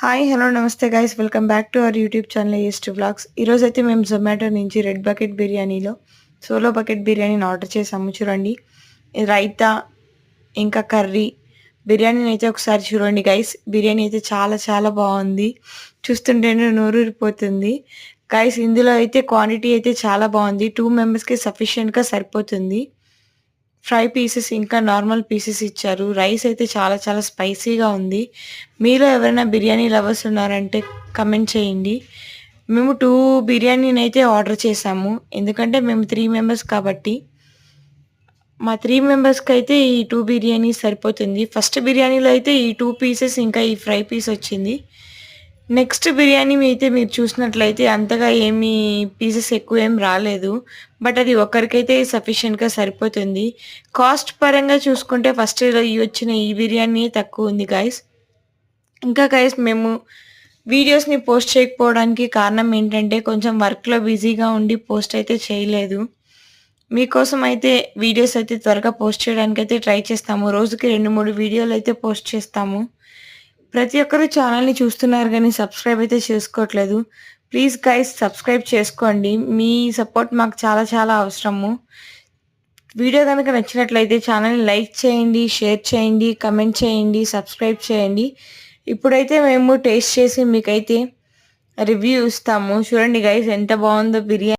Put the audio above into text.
Hi hello నమస్తే guys welcome back to our YouTube channel AS two vlogs. ఈరోజు అయితే మేము జొమాటో నుంచి రెడ్ బకెట్ బిర్యానీలో సోలో బకెట్ బిర్యానీని ఆర్డర్ చేసాము. చూడండి, రైతా ఇంకా కర్రీ బిర్యానీని అయితే ఒకసారి చూడండి గైస్. బిర్యానీ అయితే చాలా చాలా బాగుంది, చూస్తుంటేనే నోరూరిపోతుంది గైస్. ఇందులో అయితే క్వాంటిటీ అయితే చాలా బాగుంది, 2 మెంబర్స్కి సఫిషియెంట్గా సరిపోతుంది. ఫ్రై పీసెస్ ఇంకా నార్మల్ పీసెస్ ఇచ్చారు. రైస్ అయితే చాలా చాలా స్పైసీగా ఉంది. మీలో ఎవరైనా బిర్యానీ లవర్స్ ఉన్నారంటే కమెంట్ చేయండి. మేము 2 బిర్యానీని అయితే ఆర్డర్ చేసాము, ఎందుకంటే మేము 3 మెంబర్స్ కాబట్టి. మా 3 మెంబర్స్కి అయితే ఈ 2 బిర్యానీ సరిపోతుంది. ఫస్ట్ బిర్యానీలో అయితే ఈ 2 పీసెస్ ఇంకా ఈ ఫ్రై పీస్ వచ్చింది. నెక్స్ట్ బిర్యానీ అయితే మీరు చూసినట్లయితే అంతగా ఏమీ పీసెస్ ఎక్కువ ఏం రాలేదు, బట్ అది ఒకరికైతే సఫిషియెంట్గా సరిపోతుంది. కాస్ట్ పరంగా చూసుకుంటే ఫస్ట్ వచ్చిన ఈ బిర్యానీ తక్కువ ఉంది గైస్. ఇంకా గైస్, మేము వీడియోస్ని పోస్ట్ చేయకపోవడానికి కారణం ఏంటంటే కొంచెం వర్క్లో బిజీగా ఉండి పోస్ట్ అయితే చేయలేదు. మీకోసం అయితే వీడియోస్ అయితే త్వరగా పోస్ట్ చేయడానికి అయితే ట్రై చేస్తాము. రోజుకి 2-3 వీడియోలు అయితే పోస్ట్ చేస్తాము. ప్రతి ఒక్కరు ఛానల్ని చూస్తున్నారు కానీ సబ్స్క్రైబ్ అయితే చేసుకోవట్లేదు. ప్లీజ్ గైస్, సబ్స్క్రైబ్ చేసుకోండి. మీ సపోర్ట్ మాకు చాలా చాలా అవసరము. వీడియో కనుక నచ్చినట్లయితే ఛానల్ని లైక్ చేయండి, షేర్ చేయండి, కమెంట్ చేయండి, సబ్స్క్రైబ్ చేయండి. ఇప్పుడైతే మేము టేస్ట్ చేసి మీకైతే రివ్యూ ఇస్తాము. చూడండి గైస్, ఎంత బాగుందో బిర్యానీ.